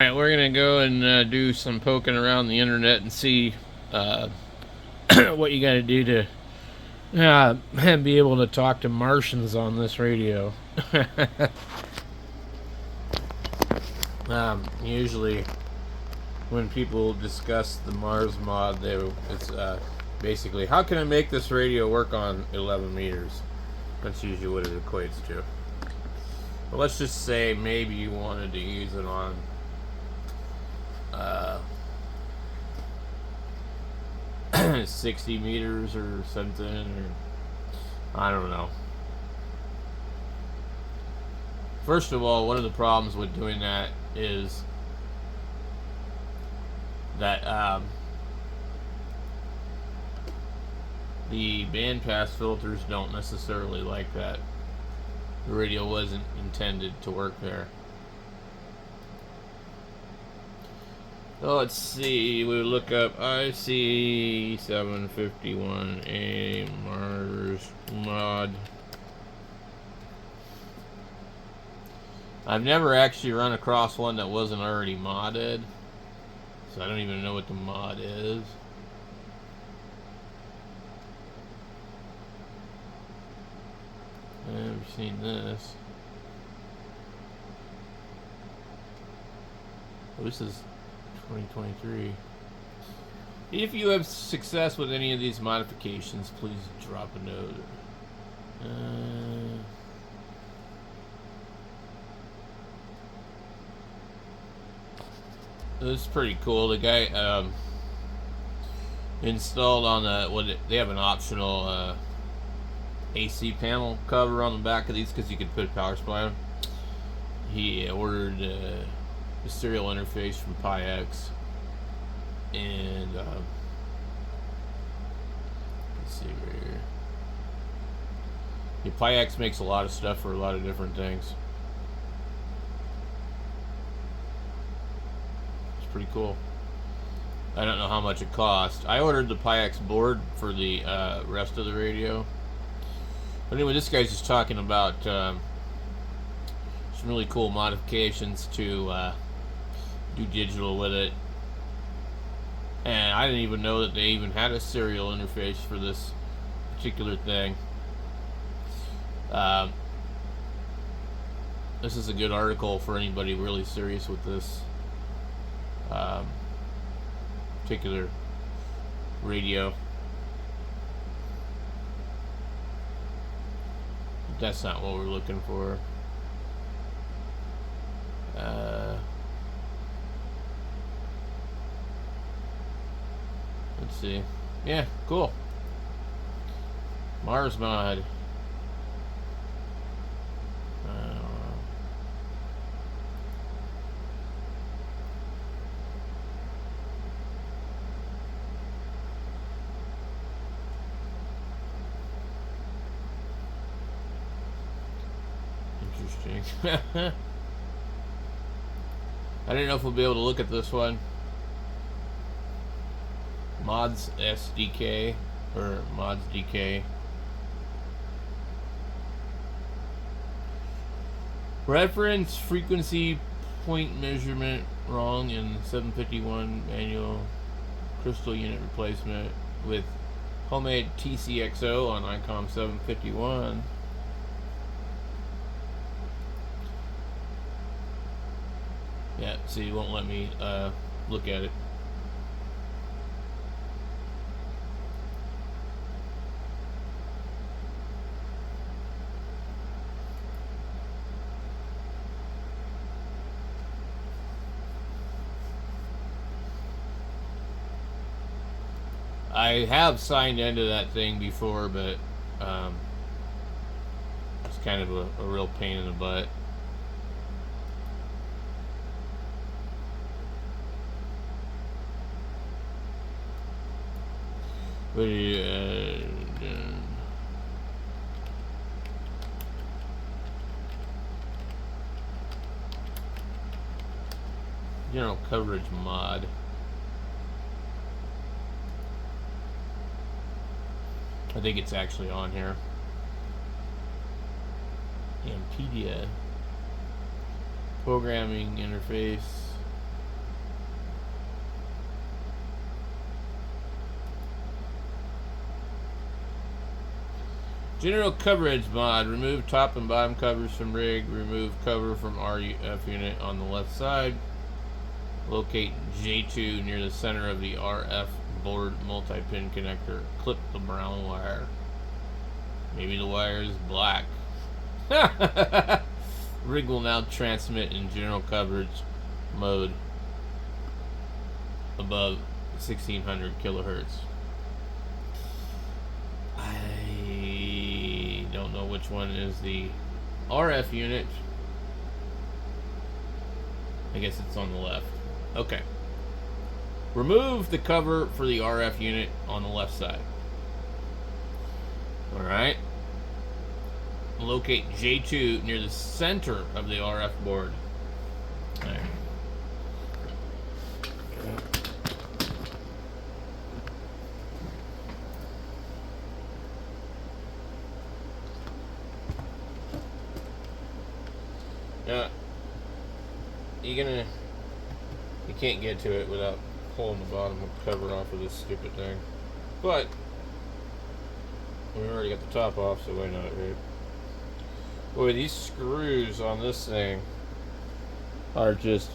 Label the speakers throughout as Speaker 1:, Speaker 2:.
Speaker 1: Alright, we're gonna go and do some poking around the internet and see what you gotta do to be able to talk to Martians on this radio. Usually, when people discuss the Mars mod, it's basically, how can I make this radio work on 11 meters? That's usually what it equates to. But let's just say maybe you wanted to use it on 60 meters or something, or I don't know. First of all, one of the problems with doing that is that the bandpass filters don't necessarily like that. The radio wasn't intended to work there. So let's see, we look up ic751a Mars mod. I've never actually run across one that wasn't already modded, so I don't even know what the mod is. I've never seen this. Oh, this is 2023. If you have success with any of these modifications, please drop a note. This is pretty cool. The guy installed on they have an optional AC panel cover on the back of these because you could put a power supply on. He ordered the serial interface from PyX, and let's see right here. Yeah, PyX makes a lot of stuff for a lot of different things. It's pretty cool. I don't know how much it cost. I ordered the PyX board for the rest of the radio. But anyway, this guy's just talking about some really cool modifications to do digital with it. And I didn't even know that they even had a serial interface for this particular thing. This is a good article for anybody really serious with this particular radio. That's not what we're looking for. Let's see. Yeah, cool. Mars mod. Interesting. I don't know if we'll be able to look at this one. Mods SDK or Mods DK. Reference frequency point measurement wrong in 751 manual crystal unit replacement with homemade TCXO on Icom 751. Yeah, see, it won't let me look at it. I have signed into that thing before, but it's kind of a real pain in the butt. But general coverage mod. I think it's actually on here. Ampedia. Programming interface. General coverage mod. Remove top and bottom covers from rig. Remove cover from RF unit on the left side. Locate J2 near the center of the RF board multi-pin connector. Clip the brown wire. Maybe the wire is black. Rig will now transmit in general coverage mode above 1600 kilohertz. I don't know which one is the RF unit. I guess it's on the left. Okay. Remove the cover for the RF unit on the left side. Alright. Locate J2 near the center of the RF board. Alright. Now, you can't get to it without pulling the bottom of the cover off of this stupid thing. But we already got the top off, so why not, right? Boy, these screws on this thing are just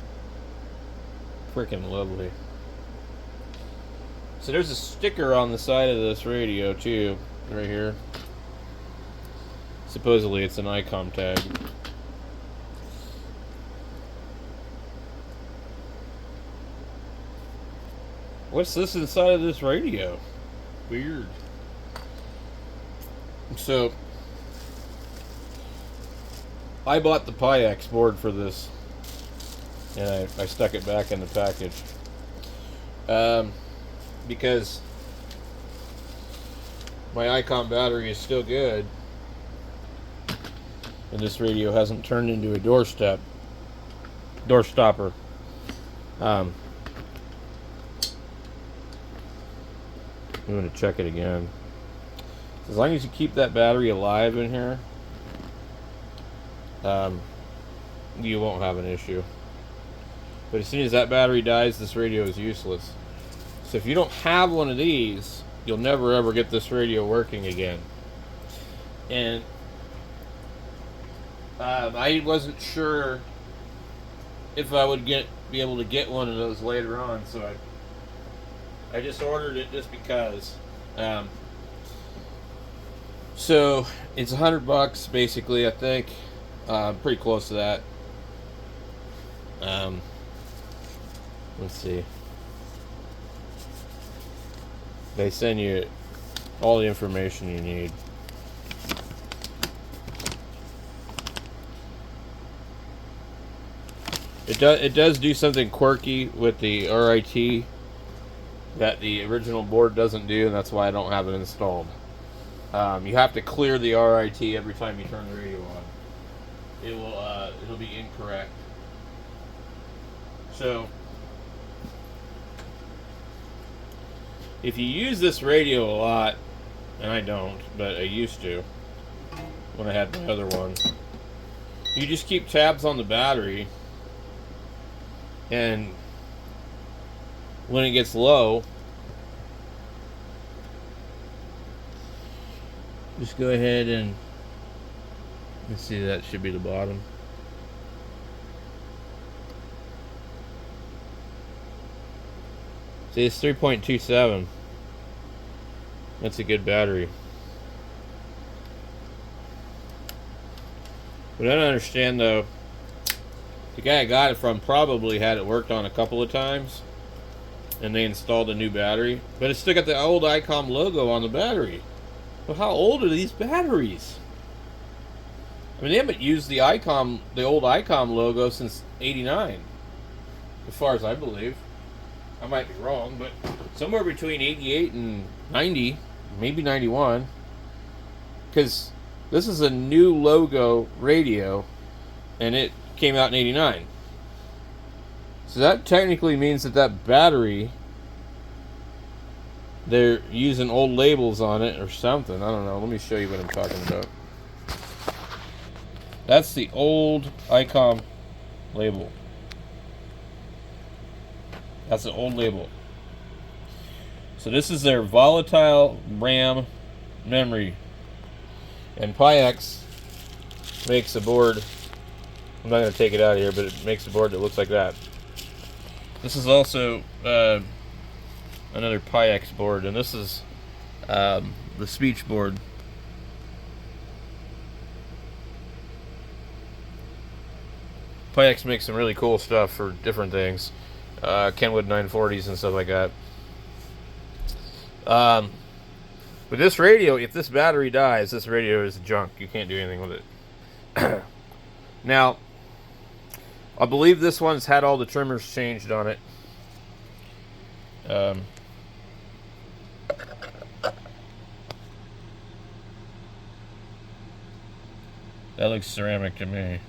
Speaker 1: freaking lovely. So there's a sticker on the side of this radio too, right here. Supposedly it's an Icom tag. What's this inside of this radio? Weird. So, I bought the PyX board for this, and I stuck it back in the package. Because my Icom battery is still good, and this radio hasn't turned into a door stopper. I'm going to check it again. As long as you keep that battery alive in here, you won't have an issue. But as soon as that battery dies, this radio is useless. So if you don't have one of these, you'll never ever get this radio working again. And I wasn't sure if I would be able to get one of those later on, so I just ordered it just because. So it's $100 basically, I think. Pretty close to that. Let's see. They send you all the information you need. It does do something quirky with the RIT that the original board doesn't do, and that's why I don't have it installed. You have to clear the RIT every time you turn the radio on. It'll be incorrect. So if you use this radio a lot, and I don't, but I used to when I had my other one, you just keep tabs on the battery, and when it gets low, just go ahead and let's see, that should be the bottom. See, it's 3.27. That's a good battery. But I don't understand though. The guy I got it from probably had it worked on a couple of times, and they installed a new battery, but it's still got the old Icom logo on the battery. Well, how old are these batteries? I mean, they haven't used the old Icom logo since '89, as far as I believe. I might be wrong, but somewhere between 88 and 90, maybe 91, because this is a new logo radio, and it came out in '89. So that technically means that battery, they're using old labels on it or something. I don't know. Let me show you what I'm talking about. That's the old Icom label. That's the old label. So this is their volatile RAM memory. And PyX makes a board. I'm not going to take it out of here, but it makes a board that looks like that. This is also another PyX board, and this is the speech board. PyX makes some really cool stuff for different things. Kenwood 940s and stuff like that. With this radio, if this battery dies, this radio is junk. You can't do anything with it. Now, I believe this one's had all the trimmers changed on it. That looks ceramic to me.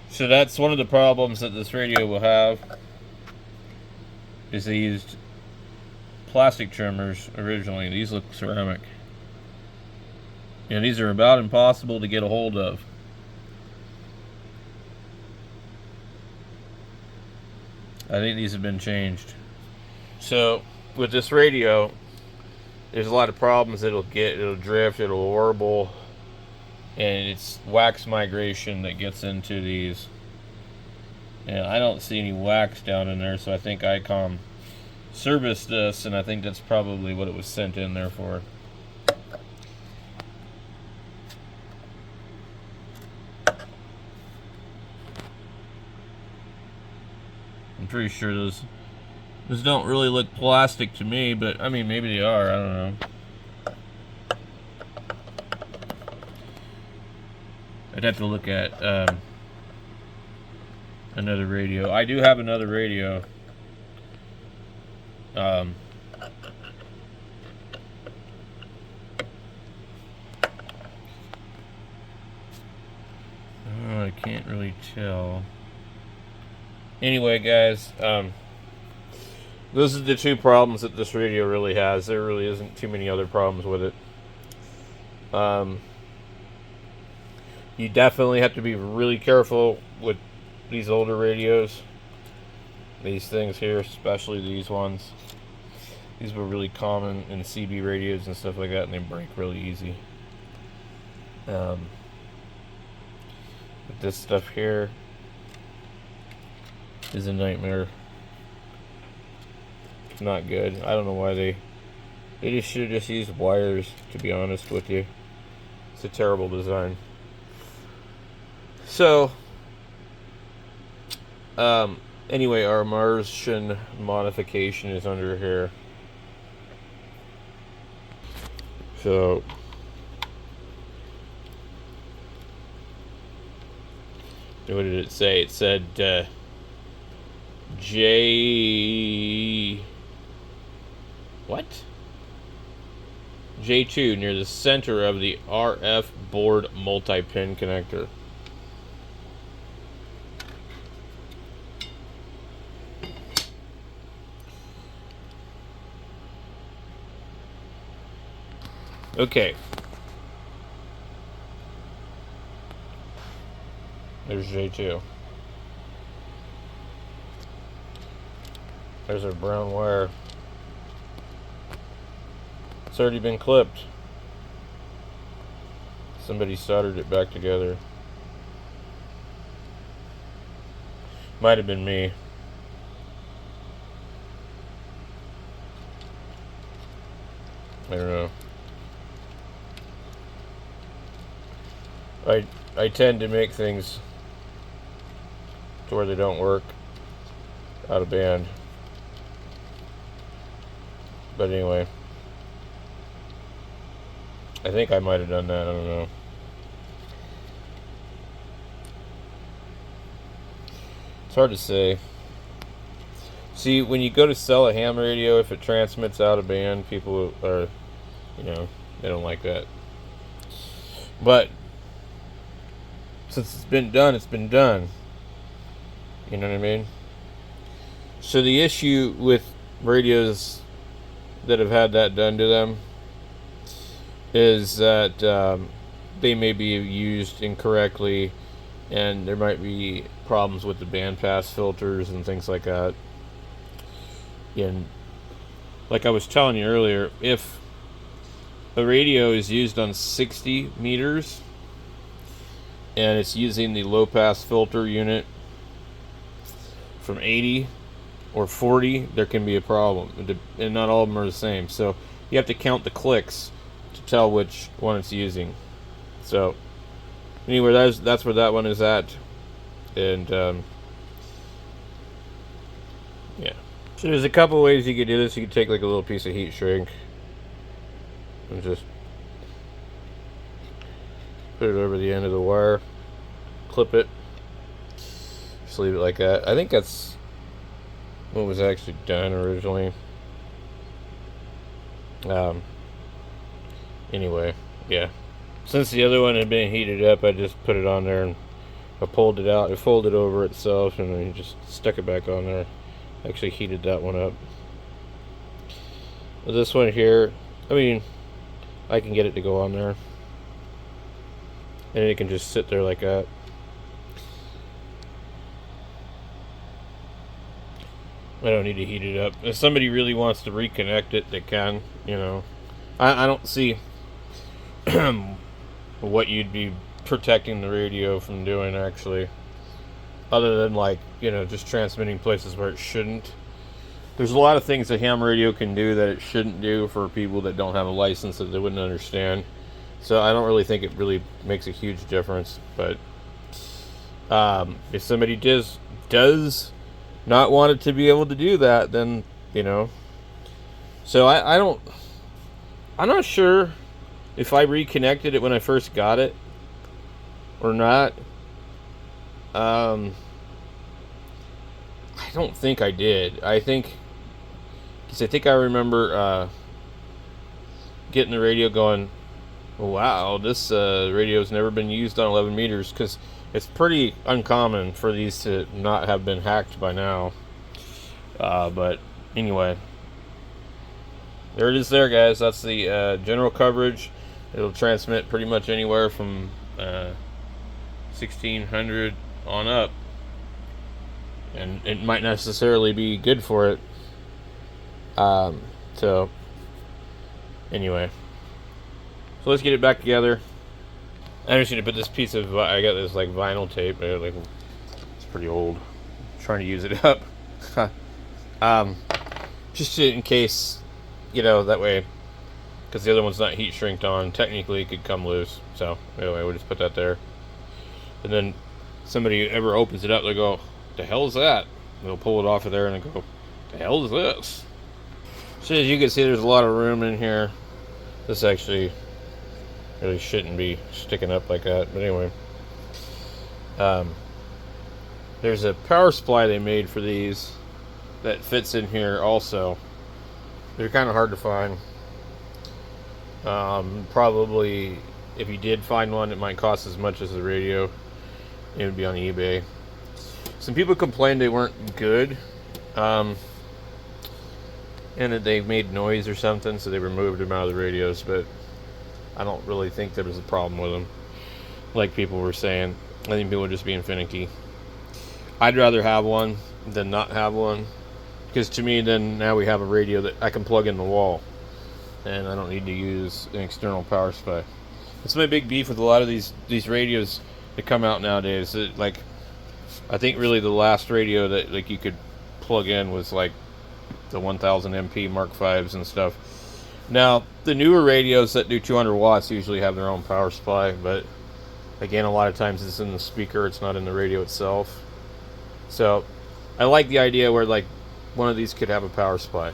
Speaker 1: So that's one of the problems that this radio will have, is they used plastic trimmers originally. These look ceramic. These are about impossible to get a hold of. I think these have been changed. So with this radio, there's a lot of problems it'll get. It'll drift, it'll warble, and it's wax migration that gets into these. And I don't see any wax down in there, so I think Icom serviced this, and I think that's probably what it was sent in there for. I'm pretty sure those don't really look plastic to me, but I mean, maybe they are, I don't know. I'd have to look at another radio. I do have another radio. Oh, I can't really tell. Anyway, guys, those are the two problems that this radio really has. There really isn't too many other problems with it. You definitely have to be really careful with these older radios. These things here, especially these ones. These were really common in CB radios and stuff like that, and they break really easy. But this stuff here is a nightmare. It's not good. I don't know why they just should have just used wires, to be honest with you. It's a terrible design. So, anyway, our Martian modification is under here. So, what did it say? It said, J2 near the center of the RF board multi-pin connector. Okay. There's J2. There's our brown wire. It's already been clipped. Somebody soldered it back together. Might have been me. I don't know. I tend to make things to where they don't work out of band. But anyway, I think I might have done that. I don't know. It's hard to say. See, when you go to sell a ham radio, if it transmits out of band, people are, they don't like that. But since it's been done, it's been done. You know what I mean? So the issue with radios that have had that done to them is that they may be used incorrectly, and there might be problems with the bandpass filters and things like that. And like I was telling you earlier, if a radio is used on 60 meters and it's using the low pass filter unit from 80 or 40, there can be a problem, and not all of them are the same. So you have to count the clicks to tell which one it's using. So anyway, that's where that one is at, and yeah. So there's a couple ways you could do this. You could take like a little piece of heat shrink and just put it over the end of the wire, clip it, just leave it like that. I think that's what was actually done originally. Anyway, yeah. Since the other one had been heated up, I just put it on there and I pulled it out. It folded over itself and then just stuck it back on there. Actually heated that one up. But this one here, I mean, I can get it to go on there. And it can just sit there like that. I don't need to heat it up. If somebody really wants to reconnect it, they can, you know. I don't see what you'd be protecting the radio from doing, actually. Other than, like, you know, just transmitting places where it shouldn't. There's a lot of things a ham radio can do that it shouldn't do for people that don't have a license that they wouldn't understand. So I don't really think it really makes a huge difference. But if somebody does not want it to be able to do that, then, you know. So I'm not sure if I reconnected it when I first got it or not. I don't think I did. I think I remember getting the radio going, wow, this radio's never been used on 11 meters, because it's pretty uncommon for these to not have been hacked by now. But anyway, there it is there, guys. That's the general coverage. It'll transmit pretty much anywhere from 1600 on up. And it might not necessarily be good for it. So anyway, so let's get it back together. I'm just gonna put this piece of, I got this like vinyl tape. Like, it's pretty old. I'm trying to use it up. Just in case, you know, that way, because the other one's not heat shrinked on. Technically, it could come loose. So anyway, we'll just put that there. And then somebody ever opens it up, they go, the hell is that? They'll pull it off of there and they go, the hell is this? So as you can see, there's a lot of room in here. This actually really shouldn't be sticking up like that, but anyway. There's a power supply they made for these that fits in here also. They're kind of hard to find. Probably, if you did find one, it might cost as much as the radio. It would be on eBay. Some people complained they weren't good, and that they made noise or something, so they removed them out of the radios, but I don't really think there was a problem with them, like people were saying. I think people were just being finicky. I'd rather have one than not have one, because to me, then now we have a radio that I can plug in the wall, and I don't need to use an external power supply. That's my big beef with a lot of these radios that come out nowadays. Like, I think really the last radio that like you could plug in was like the 1000 MP Mark V's and stuff. Now, the newer radios that do 200 watts usually have their own power supply, but again, a lot of times it's in the speaker, it's not in the radio itself. So I like the idea where like one of these could have a power supply.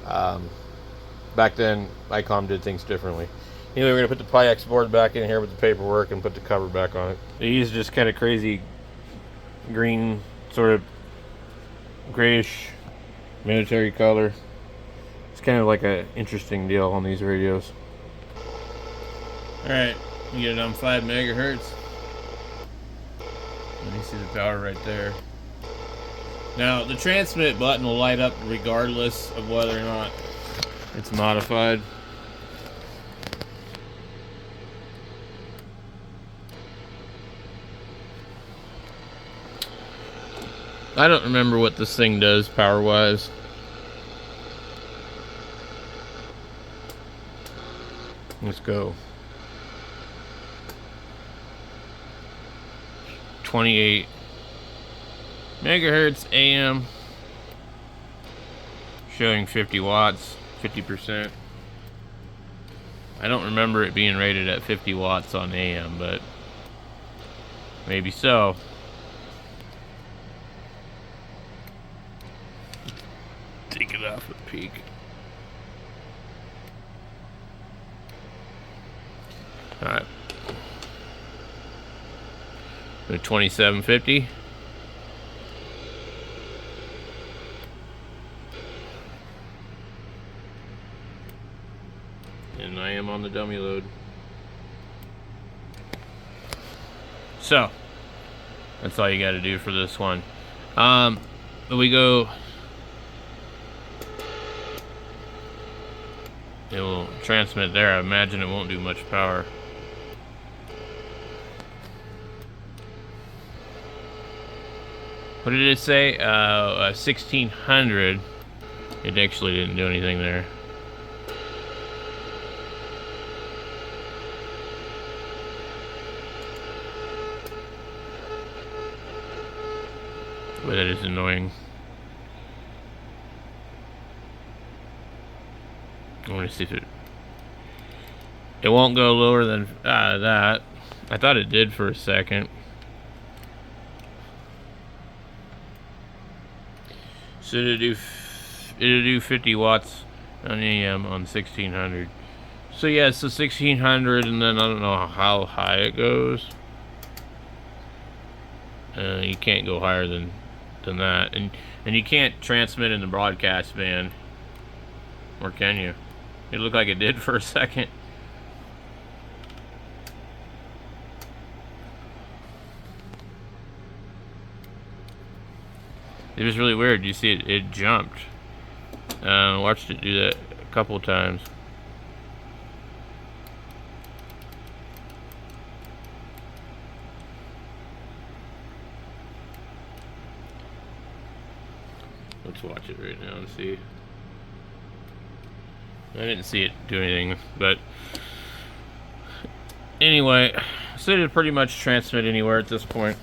Speaker 1: Back then, Icom did things differently. Anyway, we're going to put the PIX board back in here with the paperwork and put the cover back on it. They use just kind of crazy green, sort of grayish military color. It's kind of like an interesting deal on these radios. Alright, you get it on 5 megahertz. And you see the power right there. Now, the transmit button will light up regardless of whether or not it's modified. I don't remember what this thing does power-wise. Let's go. 28 megahertz AM, showing 50 watts, 50%. I don't remember it being rated at 50 watts on AM, but maybe so. Take it off at peak. Alright. The 2750. And I am on the dummy load. So that's all you got to do for this one. We go. It will transmit there. I imagine it won't do much power. What did it say? 1600. It actually didn't do anything there. But that is annoying. I want to see if it won't go lower than that. I thought it did for a second. So it'll do 50 watts on AM on 1600. So yeah, so 1600, and then I don't know how high it goes. You can't go higher than that, and you can't transmit in the broadcast band, or can you? It looked like it did for a second. It was really weird. You see it jumped. Watched it do that a couple times. Let's watch it right now and see. I didn't see it do anything, but anyway, so it'll pretty much transmit anywhere at this point.